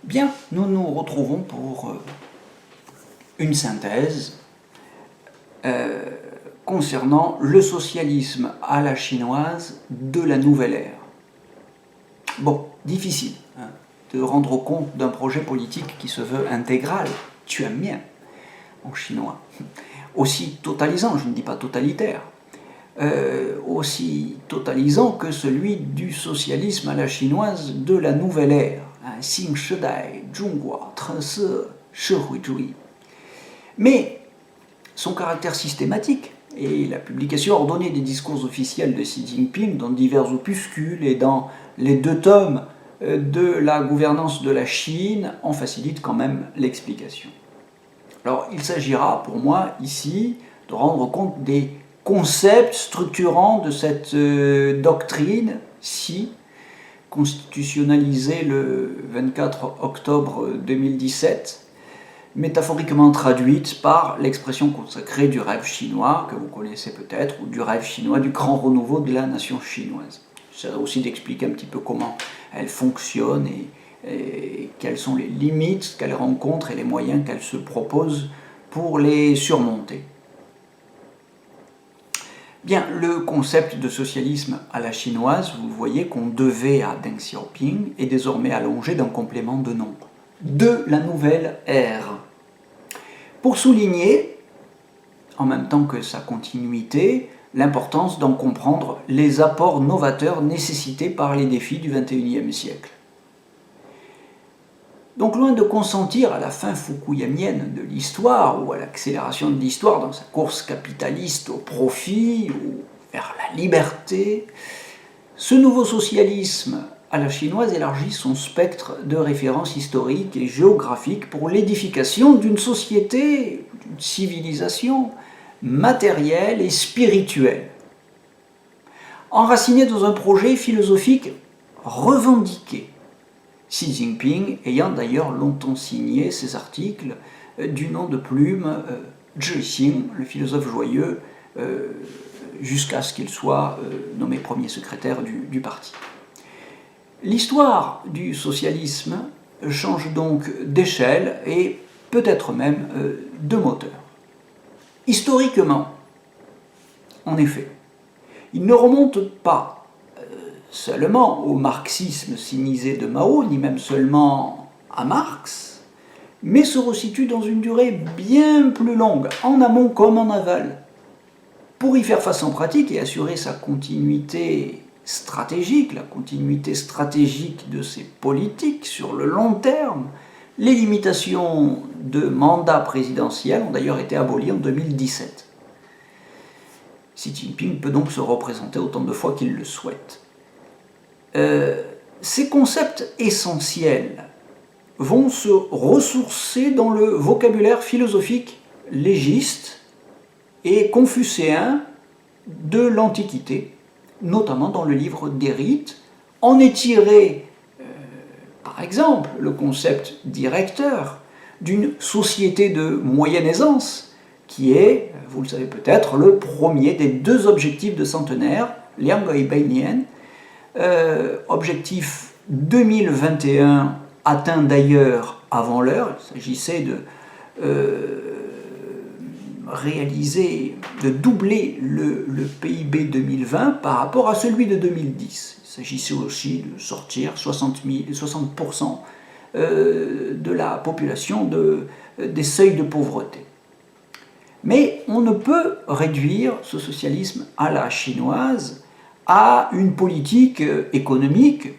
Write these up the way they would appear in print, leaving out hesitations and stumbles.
Bien, nous nous retrouvons pour une synthèse concernant le socialisme à la chinoise de la nouvelle ère. Bon, difficile de rendre compte d'un projet politique qui se veut intégral, tu aimes bien, en chinois, aussi totalisant, je ne dis pas totalitaire, aussi totalisant que celui du socialisme à la chinoise de la nouvelle ère, Xing Shidai, Zhonghua, Trese, Shehui. Mais son caractère systématique et la publication ordonnée des discours officiels de Xi Jinping dans divers opuscules et dans les 2 tomes de la gouvernance de la Chine en facilitent quand même l'explication. Alors il s'agira pour moi ici de rendre compte des concepts structurants de cette doctrine Xi, constitutionnalisée le 24 octobre 2017, métaphoriquement traduite par l'expression consacrée du rêve chinois, que vous connaissez peut-être, ou du rêve chinois du grand renouveau de la nation chinoise. Ça va aussi d'expliquer un petit peu comment elle fonctionne et quelles sont les limites qu'elle rencontre et les moyens qu'elle se propose pour les surmonter. Bien, le concept de socialisme à la chinoise, vous voyez qu'on devait à Deng Xiaoping, est désormais allongé d'un complément de nom, de la nouvelle ère. Pour souligner, en même temps que sa continuité, l'importance d'en comprendre les apports novateurs nécessités par les défis du XXIe siècle. Donc loin de consentir à la fin fukuyamienne de l'histoire ou à l'accélération de l'histoire dans sa course capitaliste au profit ou vers la liberté, ce nouveau socialisme à la chinoise élargit son spectre de références historiques et géographiques pour l'édification d'une société, d'une civilisation matérielle et spirituelle, enracinée dans un projet philosophique revendiqué. Xi Jinping ayant d'ailleurs longtemps signé ses articles du nom de plume Zhixing, le philosophe joyeux, jusqu'à ce qu'il soit nommé premier secrétaire du parti. L'histoire du socialisme change donc d'échelle et peut-être même de moteur. Historiquement, en effet, il ne remonte pas seulement au marxisme sinisé de Mao, ni même seulement à Marx, mais se resitue dans une durée bien plus longue, en amont comme en aval. Pour y faire face en pratique et assurer sa continuité stratégique, la continuité stratégique de ses politiques sur le long terme, les limitations de mandat présidentiel ont d'ailleurs été abolies en 2017. Xi Jinping peut donc se représenter autant de fois qu'il le souhaite. Ces concepts essentiels vont se ressourcer dans le vocabulaire philosophique légiste et confucéen de l'Antiquité, notamment dans le livre des rites. En est tiré, par exemple, le concept directeur d'une société de moyenne aisance, qui est, vous le savez peut-être, le premier des 2 objectifs de centenaire, Liang et Beinian, objectif 2021 atteint d'ailleurs avant l'heure. Il s'agissait de doubler le PIB 2020 par rapport à celui de 2010. Il s'agissait aussi de sortir 60% de la population des seuils de pauvreté. Mais on ne peut réduire ce socialisme à la chinoise à une politique économique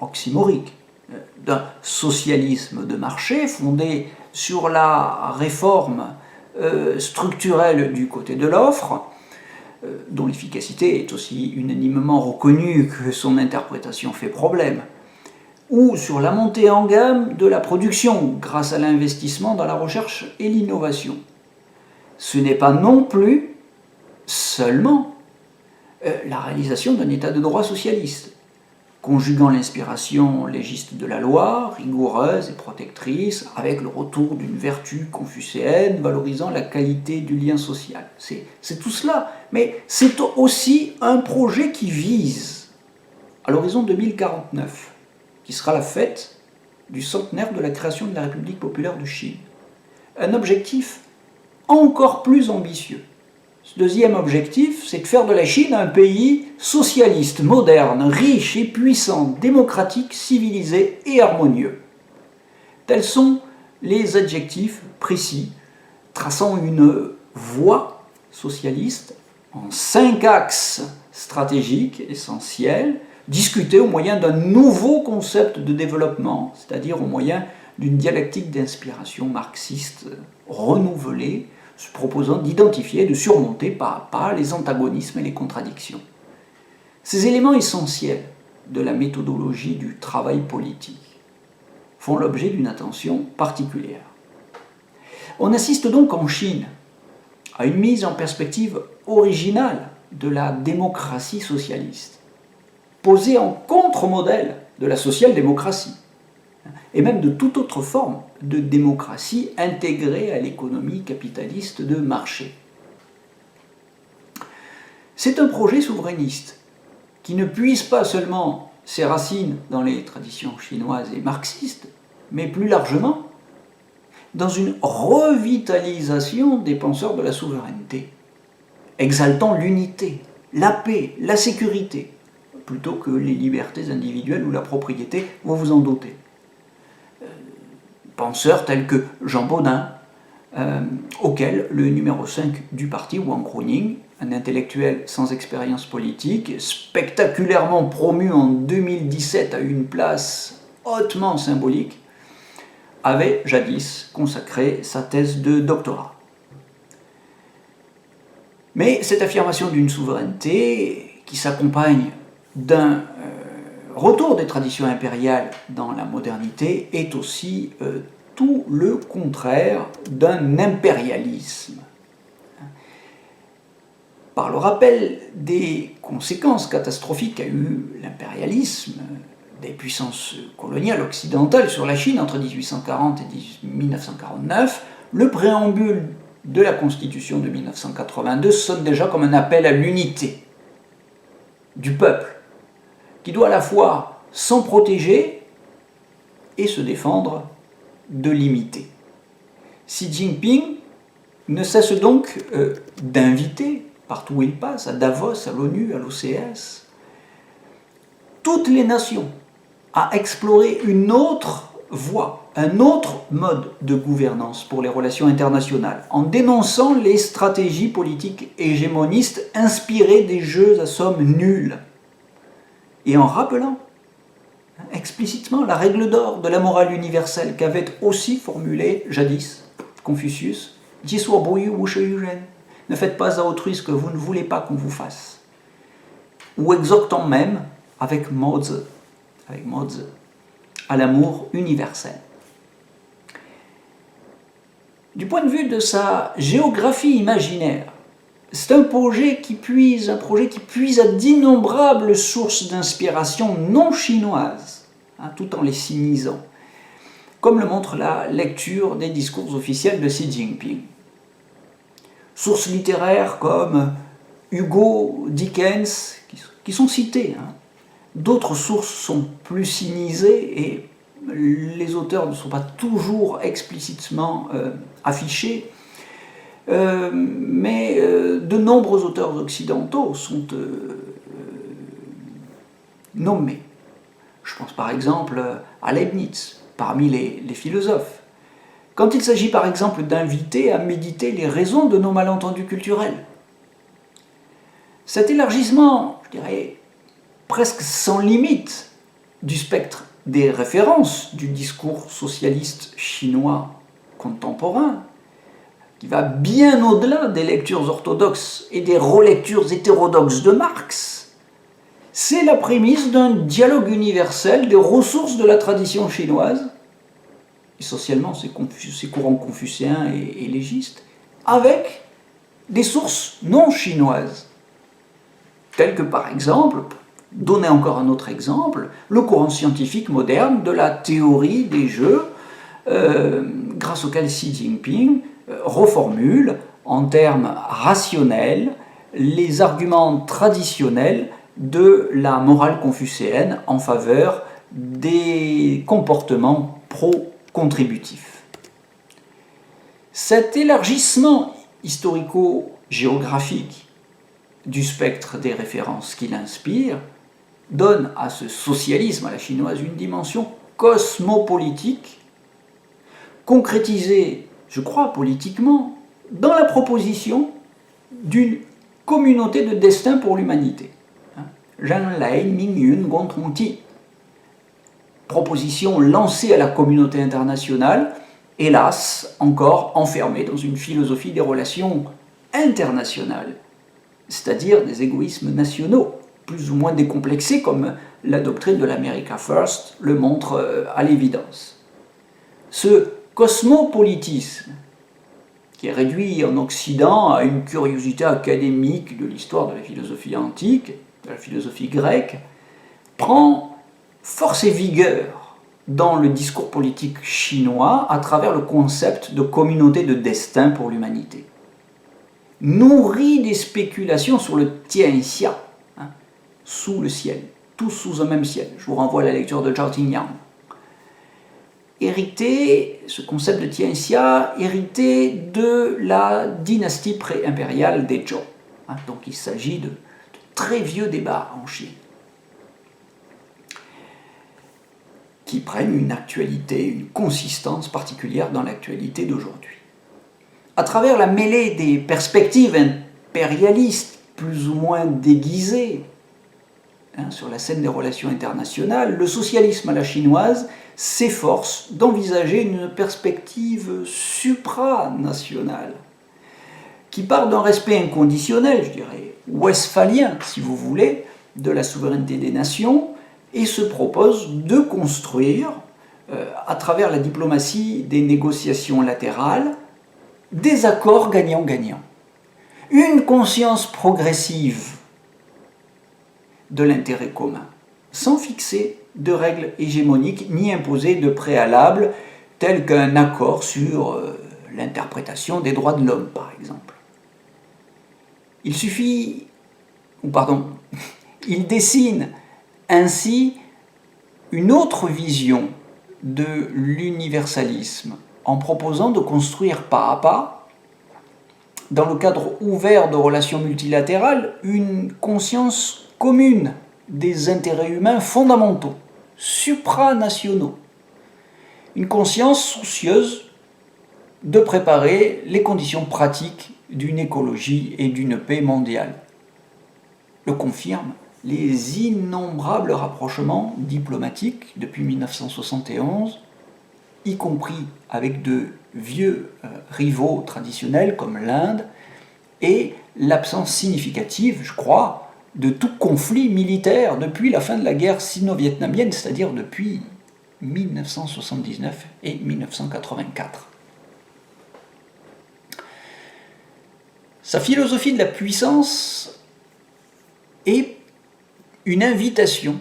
oxymorique, d'un socialisme de marché fondé sur la réforme structurelle du côté de l'offre, dont l'efficacité est aussi unanimement reconnue que son interprétation fait problème, ou sur la montée en gamme de la production grâce à l'investissement dans la recherche et l'innovation. Ce n'est pas non plus seulement la réalisation d'un état de droit socialiste, conjuguant l'inspiration légiste de la loi, rigoureuse et protectrice, avec le retour d'une vertu confucéenne valorisant la qualité du lien social. C'est tout cela, mais c'est aussi un projet qui vise à l'horizon 2049, qui sera la fête du centenaire de la création de la République populaire de Chine. Un objectif encore plus ambitieux. Ce deuxième objectif, c'est de faire de la Chine un pays socialiste, moderne, riche et puissant, démocratique, civilisé et harmonieux. Tels sont les adjectifs précis, traçant une voie socialiste en 5 axes stratégiques essentiels, discutés au moyen d'un nouveau concept de développement, c'est-à-dire au moyen d'une dialectique d'inspiration marxiste renouvelée, se proposant d'identifier et de surmonter pas à pas les antagonismes et les contradictions. Ces éléments essentiels de la méthodologie du travail politique font l'objet d'une attention particulière. On assiste donc en Chine à une mise en perspective originale de la démocratie socialiste, posée en contre-modèle de la social-démocratie, et même de toute autre forme de démocratie intégrée à l'économie capitaliste de marché. C'est un projet souverainiste qui ne puise pas seulement ses racines dans les traditions chinoises et marxistes, mais plus largement dans une revitalisation des penseurs de la souveraineté, exaltant l'unité, la paix, la sécurité, plutôt que les libertés individuelles ou la propriété, vous vous en doutez. Penseurs tels que Jean Bodin, auquel le numéro 5 du parti, Wang Ruoning, un intellectuel sans expérience politique, spectaculairement promu en 2017 à une place hautement symbolique, avait jadis consacré sa thèse de doctorat. Mais cette affirmation d'une souveraineté qui s'accompagne d'un retour des traditions impériales dans la modernité est aussi tout le contraire d'un impérialisme. Par le rappel des conséquences catastrophiques qu'a eu l'impérialisme des puissances coloniales occidentales sur la Chine entre 1840 et 1949, le préambule de la Constitution de 1982 sonne déjà comme un appel à l'unité du peuple, qui doit à la fois s'en protéger et se défendre de l'imiter. Xi Jinping ne cesse donc d'inviter, partout où il passe, à Davos, à l'ONU, à l'OCS, toutes les nations à explorer une autre voie, un autre mode de gouvernance pour les relations internationales, en dénonçant les stratégies politiques hégémonistes inspirées des jeux à somme nulle, et en rappelant explicitement la règle d'or de la morale universelle qu'avait aussi formulée jadis Confucius, « Ji suo bu yu wu she yu ren » ne faites pas à autrui ce que vous ne voulez pas qu'on vous fasse. Ou exhortant même, avec Mao Tse, à l'amour universel. Du point de vue de sa géographie imaginaire, c'est un projet qui puise à d'innombrables sources d'inspiration non chinoises, tout en les sinisant, comme le montre la lecture des discours officiels de Xi Jinping. Sources littéraires comme Hugo, Dickens, qui sont citées. D'autres sources sont plus sinisées et les auteurs ne sont pas toujours explicitement affichés. Mais de nombreux auteurs occidentaux sont nommés. Je pense par exemple à Leibniz, parmi les philosophes. Quand il s'agit par exemple d'inviter à méditer les raisons de nos malentendus culturels. Cet élargissement, je dirais, presque sans limite du spectre des références du discours socialiste chinois contemporain, qui va bien au-delà des lectures orthodoxes et des relectures hétérodoxes de Marx, c'est la prémisse d'un dialogue universel des ressources de la tradition chinoise, essentiellement ces courants confucéens et légistes, avec des sources non chinoises, telles que par exemple, donner encore un autre exemple, le courant scientifique moderne de la théorie des jeux, grâce auquel Xi Jinping reformule en termes rationnels les arguments traditionnels de la morale confucéenne en faveur des comportements pro-contributif. Cet élargissement historico-géographique du spectre des références qu'il inspire donne à ce socialisme à la chinoise une dimension cosmopolitique, concrétisée, je crois, politiquement, dans la proposition d'une communauté de destin pour l'humanité. Zhang Lai Mingyun Gongtongti. Proposition lancée à la communauté internationale, hélas, encore enfermée dans une philosophie des relations internationales, c'est-à-dire des égoïsmes nationaux, plus ou moins décomplexés, comme la doctrine de l'America First le montre à l'évidence. Ce cosmopolitisme, qui est réduit en Occident à une curiosité académique de l'histoire de la philosophie antique, de la philosophie grecque, prend force et vigueur dans le discours politique chinois à travers le concept de communauté de destin pour l'humanité. Nourri des spéculations sur le Tianxia, sous le ciel, tous sous un même ciel. Je vous renvoie à la lecture de Zhao Tingyang. Hérité, ce concept de Tianxia, hérité de la dynastie pré-impériale des Zhou. Donc il s'agit de très vieux débats en Chine, qui prennent une actualité, une consistance particulière dans l'actualité d'aujourd'hui. À travers la mêlée des perspectives impérialistes plus ou moins déguisées sur la scène des relations internationales, le socialisme à la chinoise s'efforce d'envisager une perspective supranationale qui part d'un respect inconditionnel, je dirais, westphalien, si vous voulez, de la souveraineté des nations, et se propose de construire, à travers la diplomatie des négociations latérales, des accords gagnant-gagnant. Une conscience progressive de l'intérêt commun, sans fixer de règles hégémoniques ni imposer de préalables tels qu'un accord sur l'interprétation des droits de l'homme, par exemple. Il dessine ainsi une autre vision de l'universalisme en proposant de construire pas à pas, dans le cadre ouvert de relations multilatérales, une conscience commune des intérêts humains fondamentaux, supranationaux. Une conscience soucieuse de préparer les conditions pratiques d'une écologie et d'une paix mondiale. Le confirment les innombrables rapprochements diplomatiques depuis 1971, y compris avec de vieux rivaux traditionnels comme l'Inde, et l'absence significative, je crois, de tout conflit militaire depuis la fin de la guerre sino-vietnamienne, c'est-à-dire depuis 1979 et 1984. Sa philosophie de la puissance est une invitation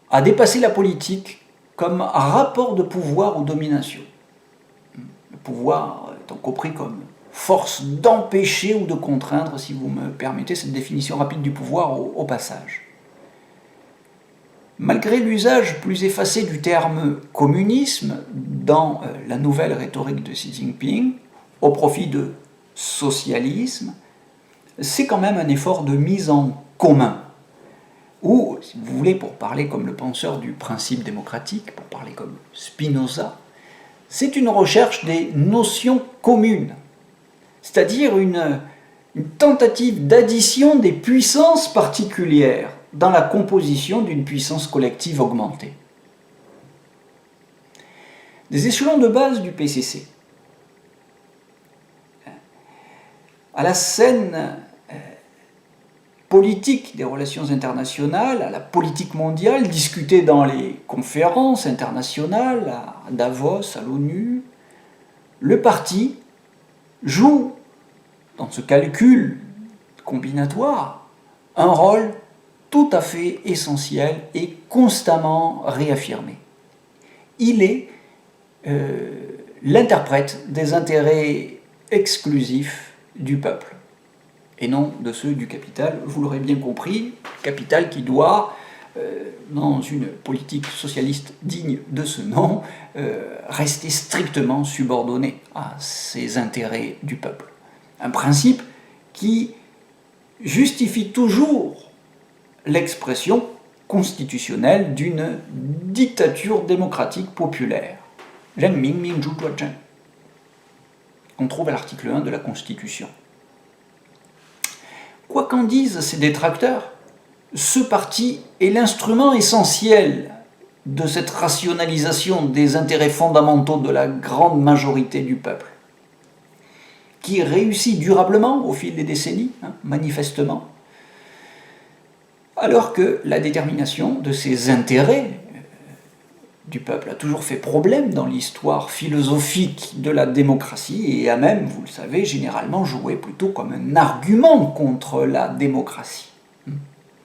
à dépasser la politique comme rapport de pouvoir ou domination. Le pouvoir étant compris comme force d'empêcher ou de contraindre, si vous me permettez cette définition rapide du pouvoir au passage. Malgré l'usage plus effacé du terme communisme dans la nouvelle rhétorique de Xi Jinping, au profit de socialisme, c'est quand même un effort de mise en commun. Ou, si vous voulez, pour parler comme le penseur du principe démocratique, pour parler comme Spinoza, c'est une recherche des notions communes, c'est-à-dire une tentative d'addition des puissances particulières dans la composition d'une puissance collective augmentée. Des échelons de base du PCC à la scène politique des relations internationales, à la politique mondiale, discutée dans les conférences internationales, à Davos, à l'ONU, le parti joue, dans ce calcul combinatoire, un rôle tout à fait essentiel et constamment réaffirmé. Il est l'interprète des intérêts exclusifs du peuple, et non de ceux du capital. Vous l'aurez bien compris, capital qui doit dans une politique socialiste digne de ce nom, rester strictement subordonné à ces intérêts du peuple. Un principe qui justifie toujours l'expression constitutionnelle d'une dictature démocratique populaire. On trouve à l'article 1 de la Constitution. Quoi qu'en disent ses détracteurs, ce parti est l'instrument essentiel de cette rationalisation des intérêts fondamentaux de la grande majorité du peuple, qui réussit durablement au fil des décennies, manifestement, alors que la détermination de ces intérêts du peuple a toujours fait problème dans l'histoire philosophique de la démocratie et a même, vous le savez, généralement joué plutôt comme un argument contre la démocratie.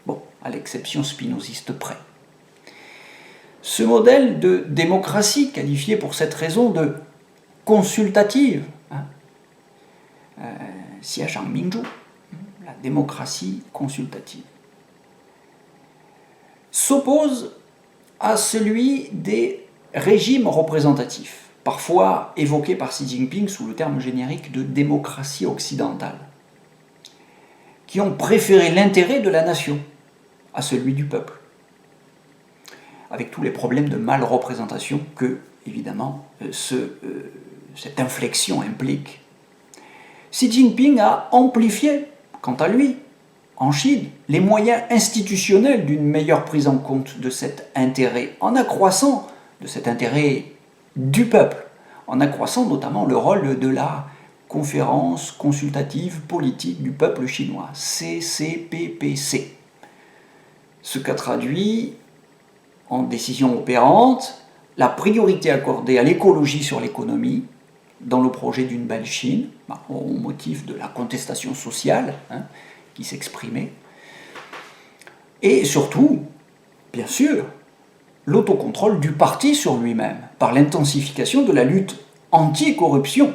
Bon, à l'exception spinoziste près. Ce modèle de démocratie, qualifié pour cette raison de consultative, Xiaoshang Mingzhu, la démocratie consultative, s'oppose à celui des régimes représentatifs, parfois évoqués par Xi Jinping sous le terme générique de démocratie occidentale, qui ont préféré l'intérêt de la nation à celui du peuple, avec tous les problèmes de mal-représentation que, évidemment, cette inflexion implique. Xi Jinping a amplifié, quant à lui, en Chine, les moyens institutionnels d'une meilleure prise en compte de cet intérêt, en accroissant de cet intérêt du peuple, en accroissant notamment le rôle de la Conférence consultative politique du peuple chinois, CCPPC. Ce qu'a traduit en décision opérante la priorité accordée à l'écologie sur l'économie dans le projet d'une belle Chine, au motif de la contestation sociale qui s'exprimait, et surtout, bien sûr, l'autocontrôle du parti sur lui-même, par l'intensification de la lutte anti-corruption,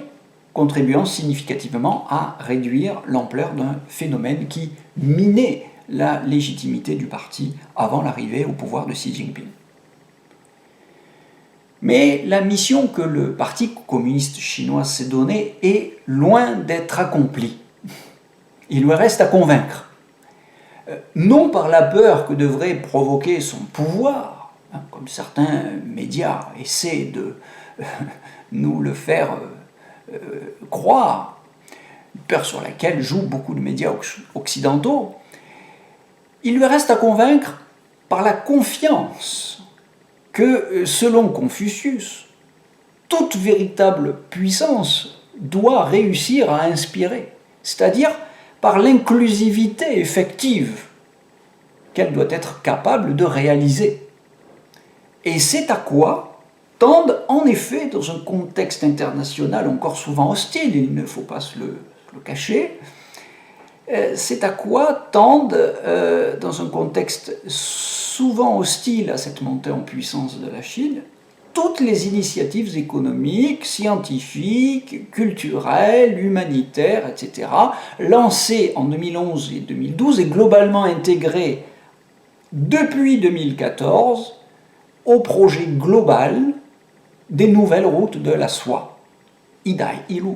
contribuant significativement à réduire l'ampleur d'un phénomène qui minait la légitimité du parti avant l'arrivée au pouvoir de Xi Jinping. Mais la mission que le Parti communiste chinois s'est donnée est loin d'être accomplie. Il lui reste à convaincre, non par la peur que devrait provoquer son pouvoir, comme certains médias essaient de nous le faire croire, une peur sur laquelle jouent beaucoup de médias occidentaux. Il lui reste à convaincre par la confiance que, selon Confucius, toute véritable puissance doit réussir à inspirer, c'est-à-dire par l'inclusivité effective qu'elle doit être capable de réaliser. Et c'est à quoi tendent, en effet, dans un contexte international encore souvent hostile, il ne faut pas se le cacher, c'est à quoi tendent, dans un contexte souvent hostile à cette montée en puissance de la Chine, toutes les initiatives économiques, scientifiques, culturelles, humanitaires, etc., lancées en 2011 et 2012 et globalement intégrées depuis 2014 au projet global des nouvelles routes de la soie, Idai Ilu.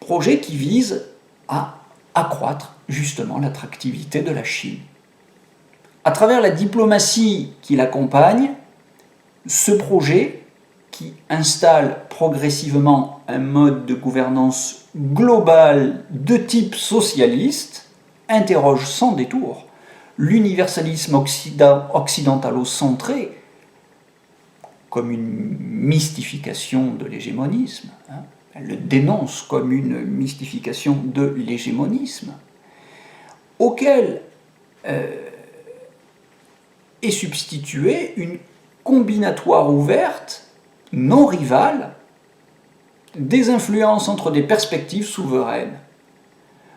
Projet qui vise à accroître justement l'attractivité de la Chine. À travers la diplomatie qui l'accompagne, ce projet, qui installe progressivement un mode de gouvernance global de type socialiste, interroge sans détour l'universalisme occidentalo-centré comme une mystification de l'hégémonisme. Elle le dénonce comme une mystification de l'hégémonisme, auquel est substituée une combinatoire ouverte, non rivale, des influences entre des perspectives souveraines,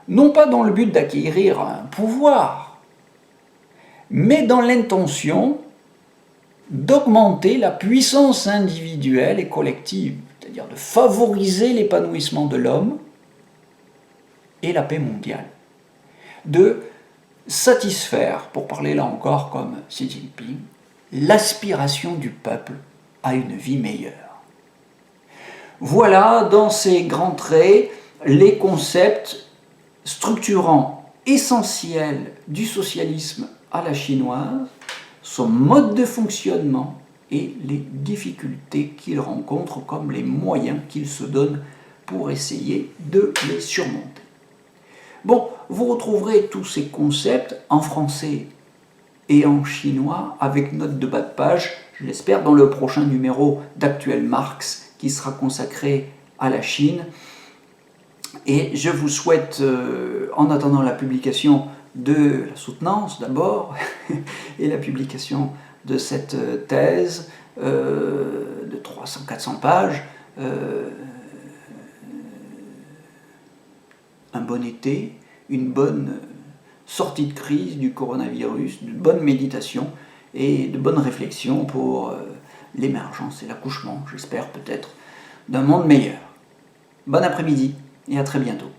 non pas dans le but d'acquérir un pouvoir, mais dans l'intention d'augmenter la puissance individuelle et collective, c'est-à-dire de favoriser l'épanouissement de l'homme et la paix mondiale, de satisfaire, pour parler là encore comme Xi Jinping, l'aspiration du peuple à une vie meilleure. Voilà, dans ces grands traits, les concepts structurants essentiels du socialisme à la chinoise, son mode de fonctionnement et les difficultés qu'il rencontre comme les moyens qu'il se donne pour essayer de les surmonter. Bon, vous retrouverez tous ces concepts en français et en chinois avec note de bas de page, je l'espère, dans le prochain numéro d'Actuel Marx qui sera consacré à la Chine. Et je vous souhaite, en attendant la publication de la soutenance d'abord, et la publication de cette thèse de 300-400 pages, un bon été, une bonne sortie de crise du coronavirus, de bonne méditation et de bonnes réflexions pour l'émergence et l'accouchement, j'espère peut-être, d'un monde meilleur. Bon après-midi et à très bientôt.